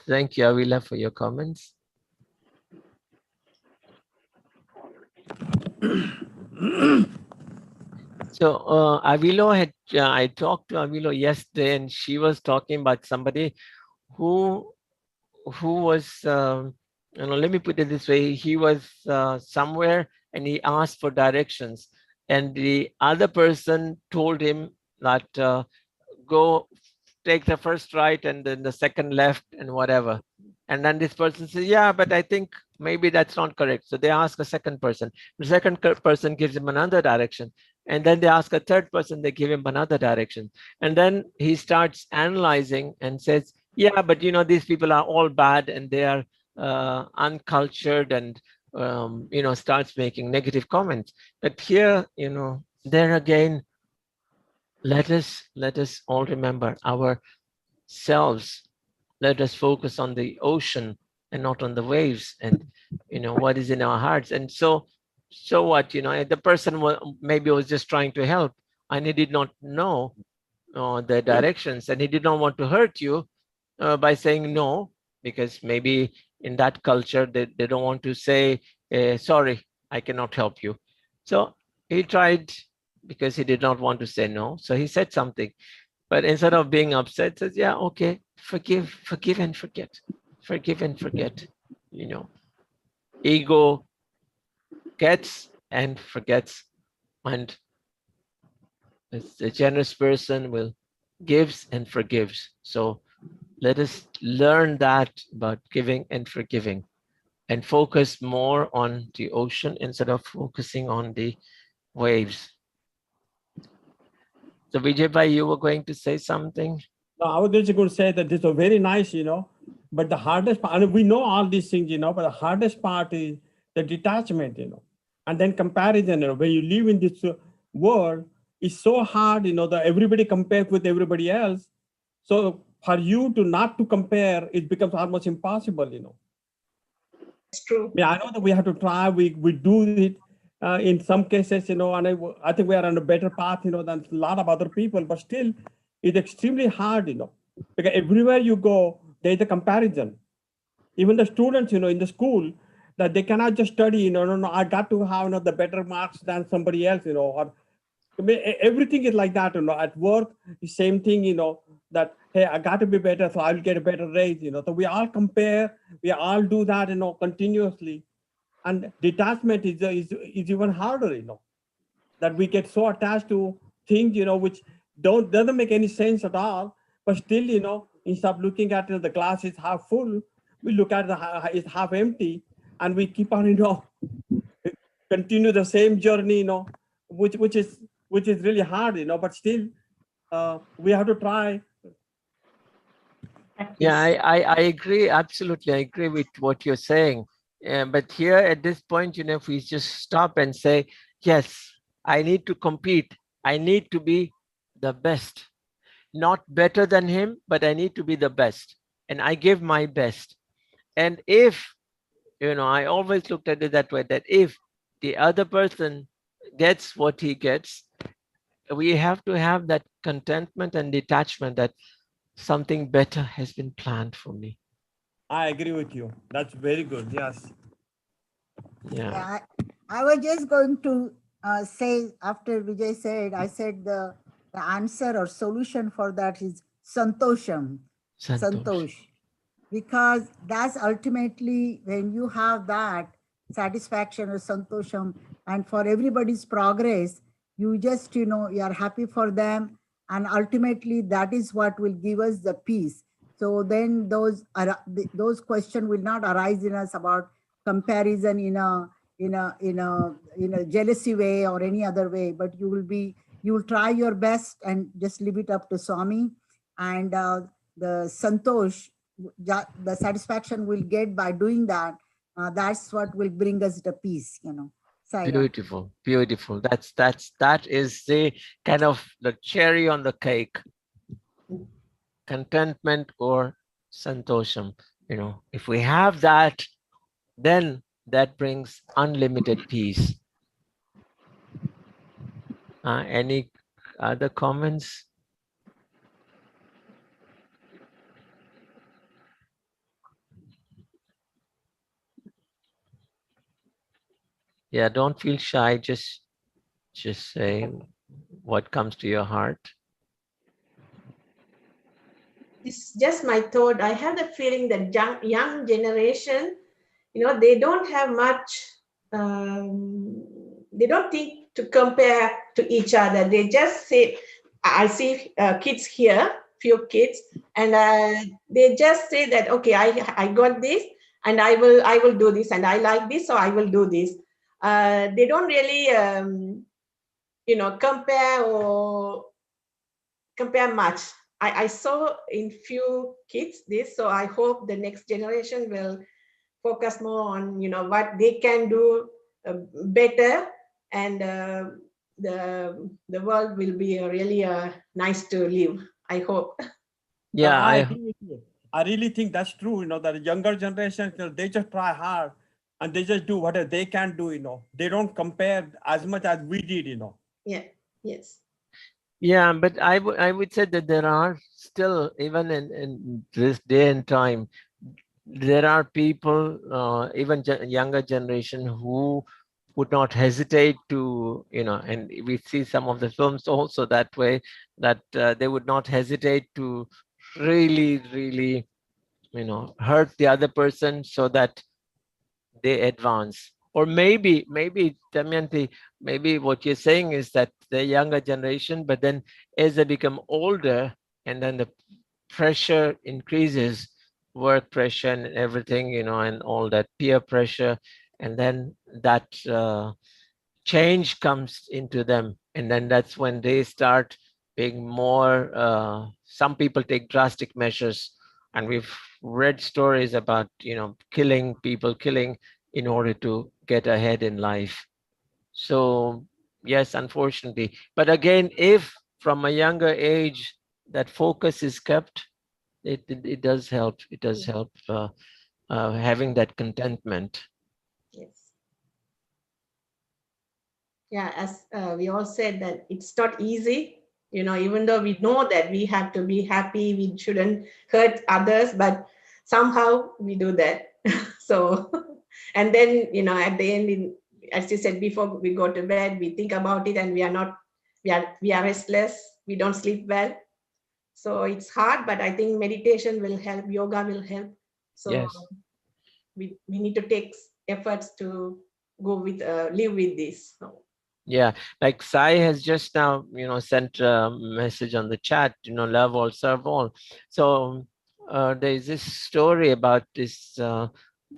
Thank you, Avila, for your comments. So Avilo I talked to Avilo yesterday, and she was talking about somebody who was, let me put it this way. He was somewhere and he asked for directions, and the other person told him that go take the first right and then the second left and whatever. And then this person says, yeah, but I think maybe that's not correct. So they ask a second person. The second person gives him another direction. And then they ask a third person, they give him another direction. And then he starts analyzing and says, yeah, but you know, these people are all bad and they are uncultured, and starts making negative comments. But here, you know, there again, let us all remember ourselves. Let us focus on the ocean and not on the waves, and you know what is in our hearts. And so what, you know, the person maybe was just trying to help, and he did not know the directions, and he did not want to hurt you by saying no, because maybe in that culture they don't want to say sorry, I cannot help you. So he tried, because he did not want to say no, so he said something. But instead of being upset, says, yeah, okay, forgive and forget. Forgive and forget. You know, ego gets and forgets, and a generous person will gives and forgives. So let us learn that about giving and forgiving, and focus more on the ocean instead of focusing on the waves. So Vijay Bhai, you were going to say something? No, I was just going to say that this was very nice, you know, but the hardest part, and we know all these things, you know, but the hardest part is the detachment, you know, and then comparison. You know, when you live in this world, it's so hard, you know, that everybody compares with everybody else. So for you to not to compare, it becomes almost impossible, you know. It's true. Yeah, I know that we have to try. We do it in some cases, you know, and I think we are on a better path, you know, than a lot of other people. But still, it's extremely hard, you know, because everywhere you go, there is a comparison. Even the students, you know, in the school, that they cannot just study, you know, no, I got to have, you know, the better marks than somebody else, you know, or I mean, everything is like that, at work, the same thing, that, hey, I got to be better, so I'll get a better raise, so we all compare, we all do that, continuously. And detachment is even harder, that we get so attached to things, which doesn't make any sense at all. But still, instead of looking at the glass is half full, we look at it's half empty, and we keep on, continue the same journey, which is really hard, but still, we have to try. Yeah, I agree. Absolutely. I agree with what you're saying. But here at this point, if we just stop and say, yes, I need to compete. I need to be the best, not better than him, but I need to be the best. And I give my best. And if, I always looked at it that way, that if the other person gets what he gets, we have to have that contentment and detachment that something better has been planned for me. I agree with you. That's very good. Yes. Yeah. I was just going to say, after Vijay said, I said the answer or solution for that is santosham, santosh. Because that's ultimately, when you have that satisfaction or santosham, and for everybody's progress, you just, you are happy for them. And ultimately, that is what will give us the peace. So then those questions will not arise in us about comparison in a jealousy way or any other way, but you will try your best and just leave it up to Swami. And the santosh, the satisfaction we'll get by doing that, that's what will bring us the peace, Sai Ram. Beautiful, beautiful. That is the kind of the cherry on the cake. Contentment or santosham. If we have that, then that brings unlimited peace. Any other comments? Yeah, don't feel shy. Just say what comes to your heart. It's just my thought. I have the feeling that young generation, they don't have much, they don't think to compare to each other. They just say, I see kids here, few kids, and they just say that, okay, I got this, and I will do this, and I like this, so I will do this. They don't really, compare much. I saw in few kids this, so I hope the next generation will focus more on what they can do better, and the world will be really nice to live. I hope. Yeah, I agree with you. I really think that's true. That the younger generation, they just try hard and they just do whatever they can do. They don't compare as much as we did. Yeah. Yes. Yeah, but I would say that there are still, even in this day and time, there are people, even younger generation, who would not hesitate to, and we see some of the films also that way, that they would not hesitate to really, really, hurt the other person so that they advance. Or maybe Damayanti, maybe what you're saying is that the younger generation, but then as they become older and then the pressure increases, work pressure and everything, and all that peer pressure, and then that change comes into them, and then that's when they start being more, some people take drastic measures, and we've read stories about killing people, killing in order to get ahead in life. So yes, unfortunately, but again, if from a younger age that focus is kept, it does help. It does help having that contentment. Yes. Yeah, as we all said, that it's not easy, even though we know that we have to be happy, we shouldn't hurt others, but somehow we do that. So, and then, at the end, as you said before, we go to bed, we think about it, and we we are restless, we don't sleep well. So it's hard, but I think meditation will help, yoga will help. So Yes. we need to take efforts to go with, live with this. So, Yeah, like Sai has just now, sent a message on the chat, love all, serve all. So there is this story about this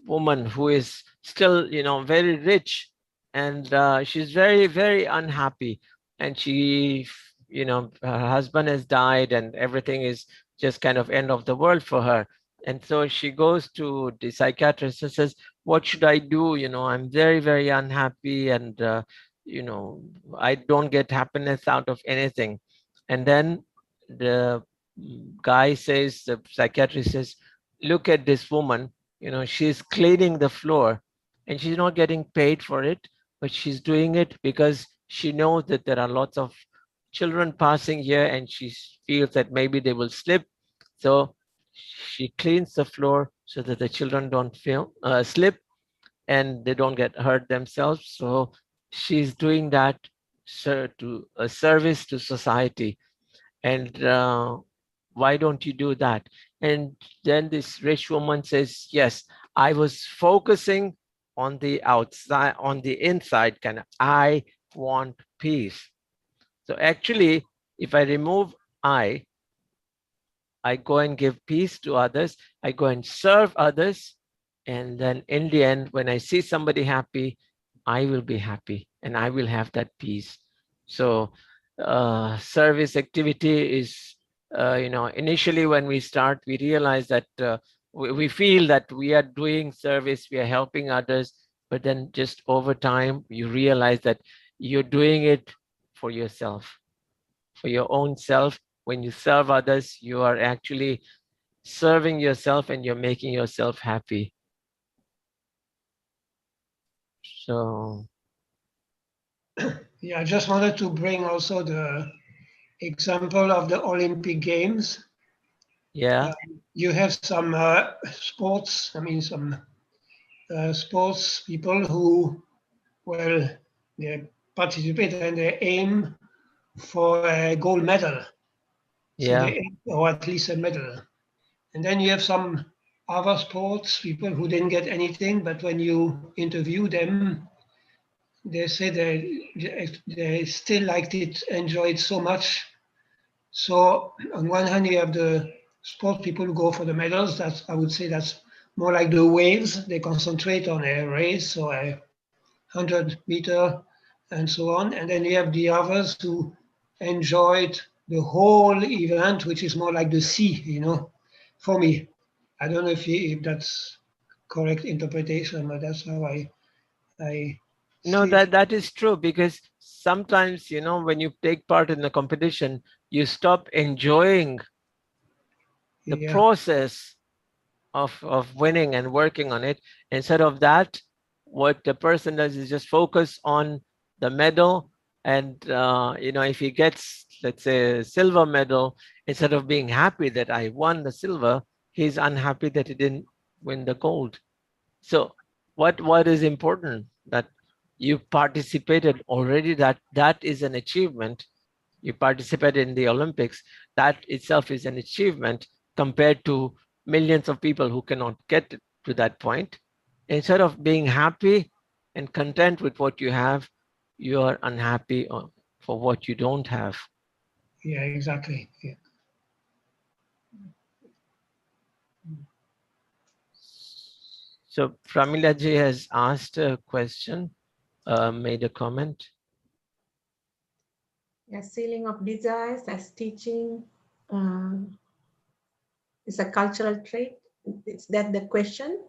woman who is still, very rich, and she's very, very unhappy. And she, her husband has died, and everything is just kind of end of the world for her. And so she goes to the psychiatrist and says, "What should I do? I'm very, very unhappy, and I don't get happiness out of anything." And then the guy says, the psychiatrist says, "Look at this woman, she's cleaning the floor, and she's not getting paid for it, but she's doing it because she knows that there are lots of children passing here, and she feels that maybe they will slip. So she cleans the floor so that the children don't slip, and they don't get hurt themselves. So she's doing that to a service to society. And why don't you do that?" And then this rich woman says, "Yes, I was focusing on the outside, on the inside, kind of, I want peace." So actually, if I remove I go and give peace to others, I go and serve others, and then in the end, when I see somebody happy, I will be happy and I will have that peace. So service activity is, initially when we start, we realize that we feel that we are doing service, we are helping others, but then just over time, you realize that you're doing it for yourself, for your own self. When you serve others, you are actually serving yourself and you're making yourself happy. So Yeah, I just wanted to bring also the example of the Olympic Games. yeah, You have some sports, I mean, some sports people who, well, they participate and they aim for a gold medal. So yeah, they aim, or at least a medal. And then you have some other sports people who didn't get anything, but when you interview them, they say they still liked it, enjoyed it so much. So on one hand, you have the sport people who go for the medals. That's, I would say, that's more like the waves. They concentrate on a race or a 100-meter and so on. And then you have the others who enjoyed the whole event, which is more like the sea, for me. I don't know if that's correct interpretation, but that's how I no, see it. that is true, because sometimes, when you take part in a competition, you stop enjoying the Yeah, process of winning and working on it. Instead of that, what the person does is just focus on the medal. And if he gets, let's say, a silver medal, instead of being happy that I won the silver, he's unhappy that he didn't win the gold. So what is important, that you participated already, that is an achievement. You participated in the Olympics, that itself is an achievement compared to millions of people who cannot get to that point. Instead of being happy and content with what you have, you are unhappy for what you don't have. yeah, exactly. Yeah. So Pramilaji has asked a question, made a comment. yeah, sealing of desires as teaching is a cultural trait. Is that the question?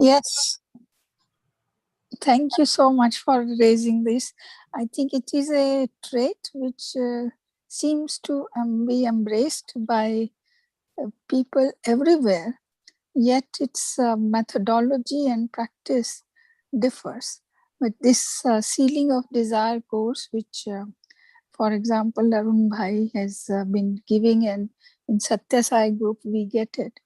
Yes, thank you so much for raising this. I think it is a trait which seems to be embraced by people everywhere, yet its methodology and practice differs. But this sealing of desire course, which, for example, Arun Bhai has been giving, and in Satya Sai group, we get it.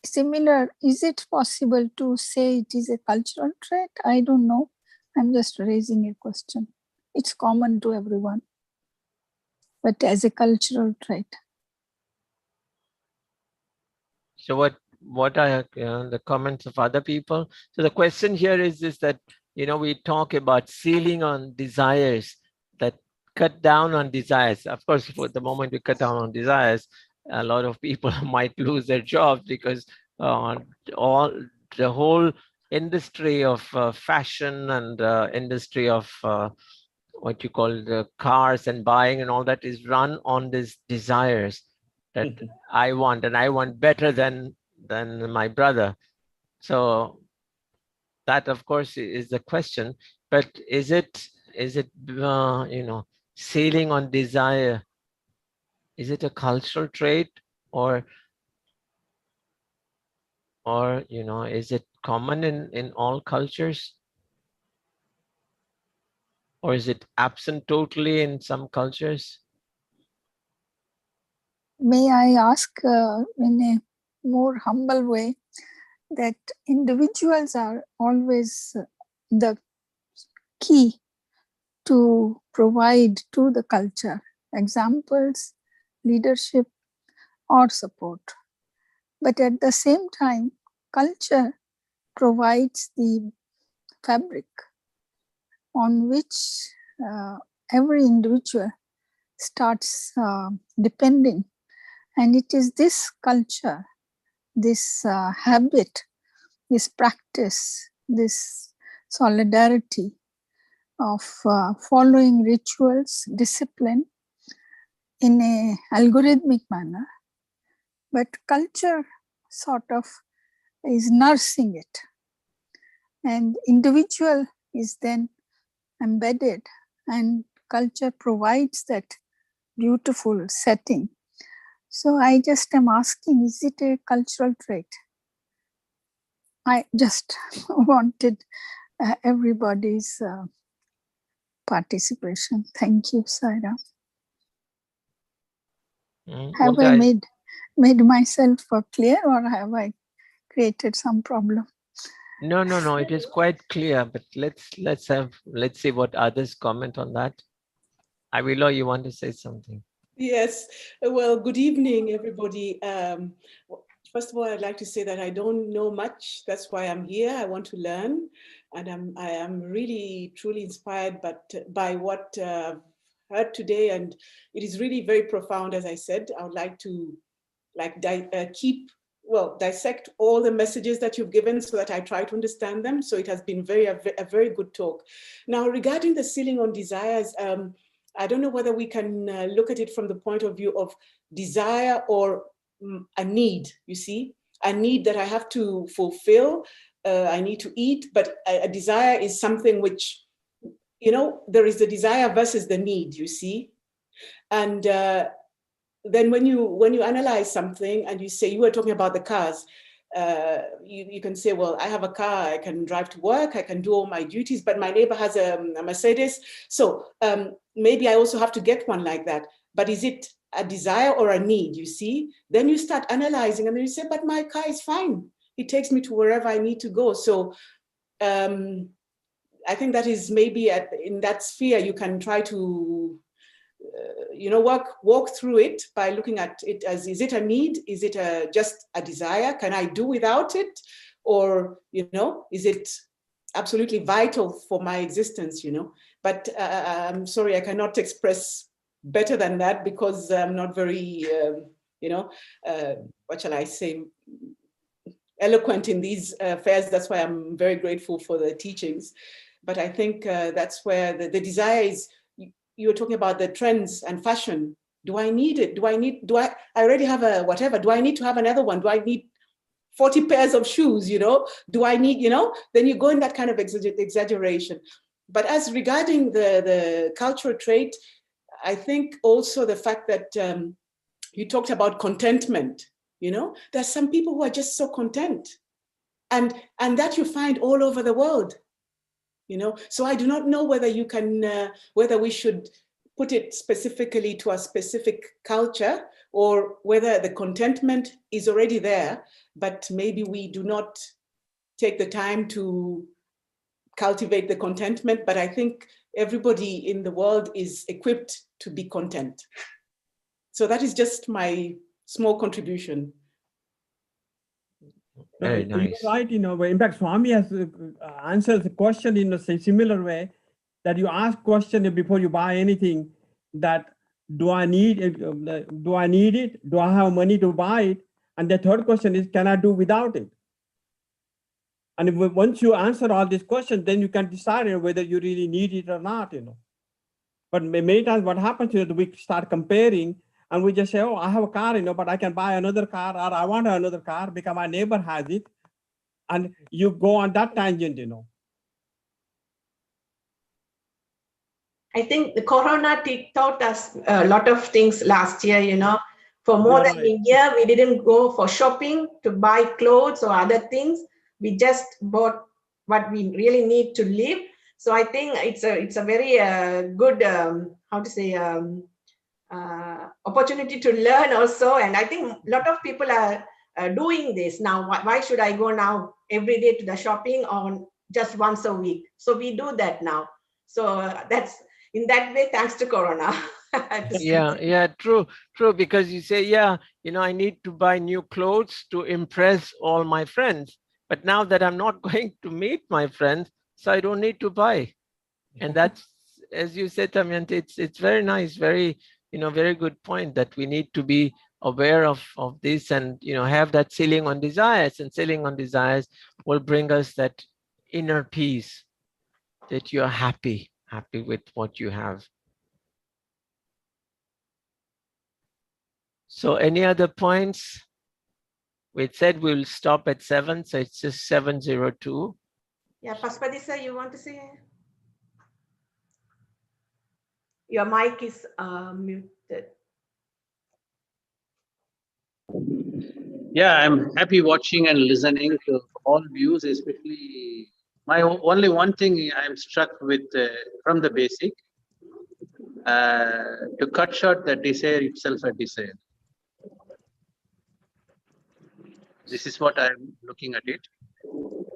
Similar, is it possible to say it is a cultural trait? I don't know. I'm just raising a question. it's common to everyone, but as a cultural trait. So what are the comments of other people? So the question here is that, we talk about sealing on desires, that cut down on desires. Of course, for the moment we cut down on desires, a lot of people might lose their jobs because the whole industry of fashion and industry of what you call the cars and buying and all that is run on these desires that I want, and I want better than my brother. So that, of course, is the question. But is it sailing on desire? Is it a cultural trait, or is it common in all cultures, or is it absent totally in some cultures? May I ask in a more humble way that individuals are always the key to provide to the culture examples, leadership, or support. But at the same time, culture provides the fabric on which every individual starts depending. And it is this culture, this habit, this practice, this solidarity of following rituals, discipline in a algorithmic manner, but culture sort of is nursing it, and individual is then embedded, and culture provides that beautiful setting. So I just am asking, is it a cultural trait? I just wanted everybody's participation. Thank you, Saira. Have I made myself clear, or have I created some problem? No, it is quite clear, but let's see what others comment on that. Avilo, you want to say something? Yes, well, good evening, everybody. First of all, I'd like to say that I don't know much. That's why I'm here. I want to learn, and I am really, truly inspired by what I've heard today, and it is really very profound. As I said, I would like to dissect all the messages that you've given so that I try to understand them. So it has been a very good talk. Now, regarding the ceiling on desires, I don't know whether we can look at it from the point of view of desire or a need, you see, a need that I have to fulfill. I need to eat, but a desire is something which, there is the desire versus the need, you see. And then when you analyze something and you say, you were talking about the cars, you can say, well, I have a car, I can drive to work, I can do all my duties, but my neighbor has a Mercedes. So maybe I also have to get one like that. But is it a desire or a need, you see? Then you start analyzing and then you say, but my car is fine. It takes me to wherever I need to go. So I think that is maybe in that sphere, you can try to walk through it by looking at it as, is it a need? Is it just a desire? Can I do without it? Or, is it absolutely vital for my existence, But I'm sorry, I cannot express better than that because I'm not very, what shall I say, eloquent in these affairs. That's why I'm very grateful for the teachings. But I think that's where the desire is. You were talking about the trends and fashion. Do I need it? I already have a whatever. Do I need to have another one? Do I need 40 pairs of shoes, Do I need, Then you go in that kind of exaggeration. But as regarding the cultural trait, I think also the fact that you talked about contentment, There's some people who are just so content. And that you find all over the world. So I do not know whether you can, whether we should put it specifically to a specific culture or whether the contentment is already there, but maybe we do not take the time to cultivate the contentment. But I think everybody in the world is equipped to be content. So that is just my small contribution. Very nice. You're right, in fact, Swami has answered the question in a similar way, that you ask question before you buy anything, that do I need it? Do I need it? Do I have money to buy it? And the third question is, can I do without it? And once you answer all these questions, then you can decide whether you really need it or not, But many times what happens is we start comparing and we just say, oh, I have a car, but I can buy another car, or I want another car because my neighbor has it. And you go on that tangent, I think the corona taught us a lot of things last year, For more than a year, we didn't go for shopping to buy clothes or other things. We just bought what we really need to live. So I think it's a very good, opportunity to learn also. And I think a lot of people are doing this now. Why should I go now every day to the shopping or just once a week? So we do that now. So that's in that way, thanks to corona. Yeah, true, because you say, I need to buy new clothes to impress all my friends, but now that I'm not going to meet my friends, so I don't need to buy. And that's, as you said, Damayanti, it's very nice, very very good point, that we need to be aware of this and have that ceiling on desires, and ceiling on desires will bring us that inner peace, that you're happy with what you have. So any other points? We said we'll stop at 7, so it's just 7:02. Yeah, Pashupati sir, you want to say? Your mic is muted. Yeah, I'm happy watching and listening to all views, especially my only one thing I'm struck with from the basic, to cut short the desire itself a desire. This is what I'm looking at it.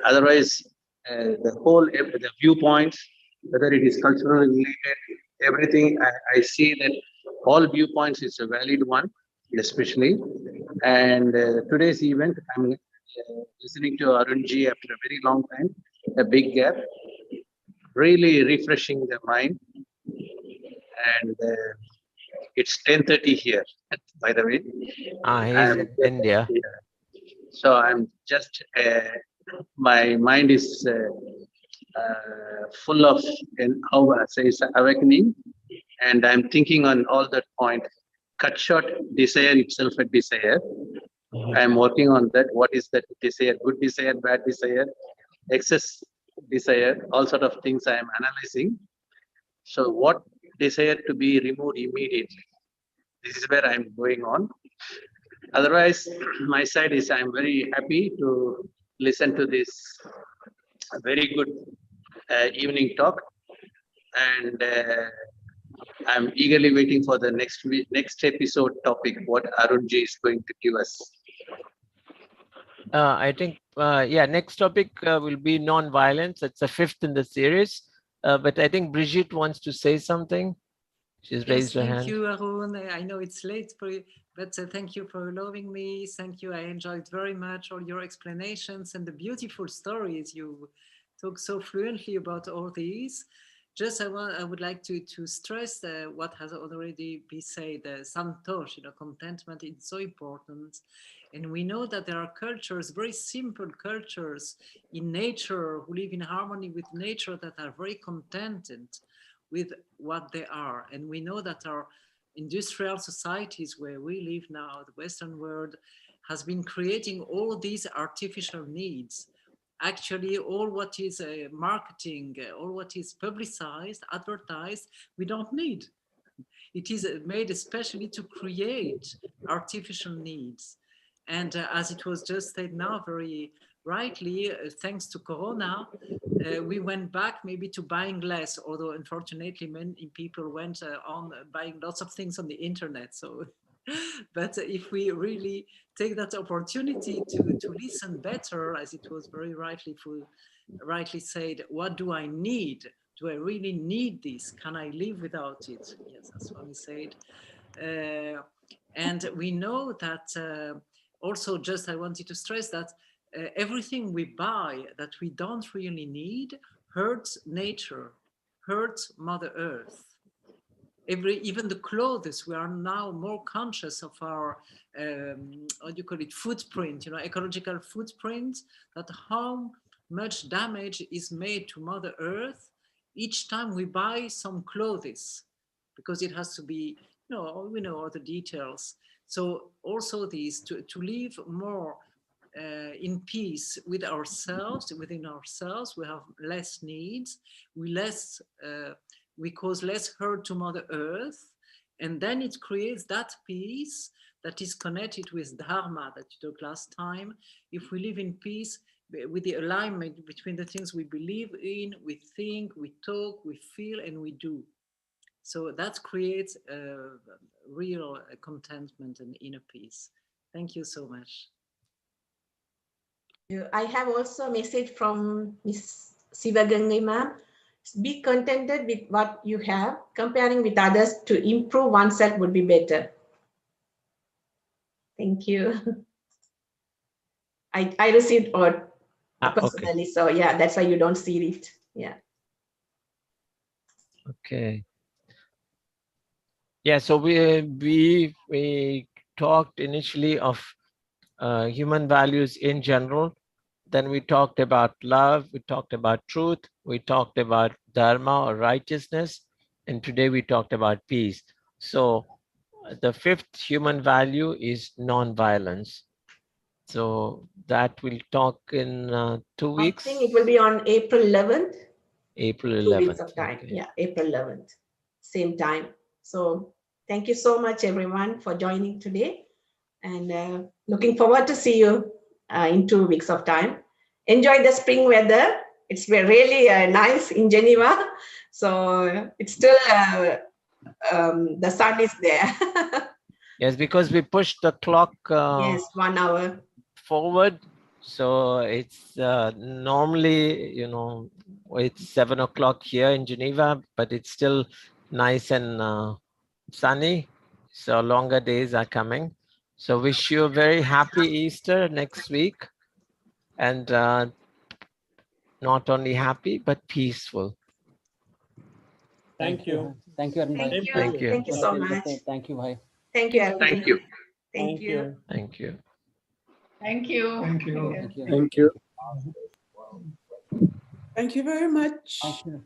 Otherwise, the viewpoints, whether it is culturally related, everything, I see that all viewpoints is a valid one, especially. And today's event, I'm listening to Arunji after a very long time, a big gap, really refreshing the mind. And it's 10:30 here, by the way. He's in India. Yeah. So I'm just, my mind is full of awakening, and I'm thinking on all that point. Cut short desire itself a desire. I'm working on that. What is that desire? Good desire, bad desire, excess desire, all sort of things I am analyzing. So what desire to be removed immediately? This is where I'm going on. Otherwise, my side is I'm very happy to listen to this very good evening talk, and I'm eagerly waiting for the next episode topic, what Arunji is going to give us. I think, next topic will be non-violence. It's the 5th in the series. But I think Brigitte wants to say something. She's raised her hand. Thank you, Arun. I know it's late for you, but thank you for allowing me. Thank you. I enjoyed very much all your explanations and the beautiful stories. You talk so fluently about all these. Just I would like to stress what has already been said. Santosh, contentment is so important. And we know that there are cultures, very simple cultures in nature, who live in harmony with nature, that are very contented with what they are. And we know that our industrial societies where we live now, the Western world, has been creating all these artificial needs. Actually, all what is marketing, all what is publicized, advertised, we don't need. It is made especially to create artificial needs. And as it was just said now very rightly, thanks to Corona, we went back maybe to buying less, although unfortunately many people went on buying lots of things on the internet. So, but if we really take that opportunity to listen better, as it was very rightly said, what do I need Do I really need this? Can I live without it? Yes, that's what we said. And we know that also, just I wanted to stress that everything we buy that we don't really need hurts nature, hurts Mother Earth. Even the clothes, we are now more conscious of our, what do you call it, footprint, ecological footprint, that how much damage is made to Mother Earth each time we buy some clothes, because it has to be, we know all the details. So also this, to live more in peace with ourselves, within ourselves, we have less needs, we cause less hurt to Mother Earth, and then it creates that peace that is connected with Dharma that you talked last time. If we live in peace with the alignment between the things we believe in, we think, we talk, we feel, and we do. So that creates a real contentment and inner peace. Thank you so much. I have also a message from Miss Sivagangai ma'am. Be contented with what you have. Comparing with others to improve oneself would be better. Thank you. I received or personally, okay. So yeah, that's why you don't see it. Yeah. Okay. Yeah, so we talked initially of human values in general. Then we talked about love, we talked about truth, we talked about dharma or righteousness, and today we talked about peace. So the fifth human value is non-violence. So that we'll talk in 2 weeks. I think it will be on April 11th. April 11th. 2 weeks of time. Okay. Yeah, April 11th, same time. So thank you so much, everyone, for joining today. And looking forward to see you in 2 weeks of time. Enjoy the spring weather. It's really nice in Geneva. So it's still, the sun is there. Yes, because we pushed the clock yes, 1 hour forward. So it's normally, it's 7 o'clock here in Geneva, but it's still nice and sunny. So longer days are coming. So wish you a very happy Easter next week. And not only happy, but peaceful. Thank you. Thank you, Arun bhai. Thank you. Thank you so much. Thank you, bhai. Thank you, Arun. Thank you. Thank you. Thank you. Thank you. Thank you. Thank you. Thank you. Thank you very much. Thank you.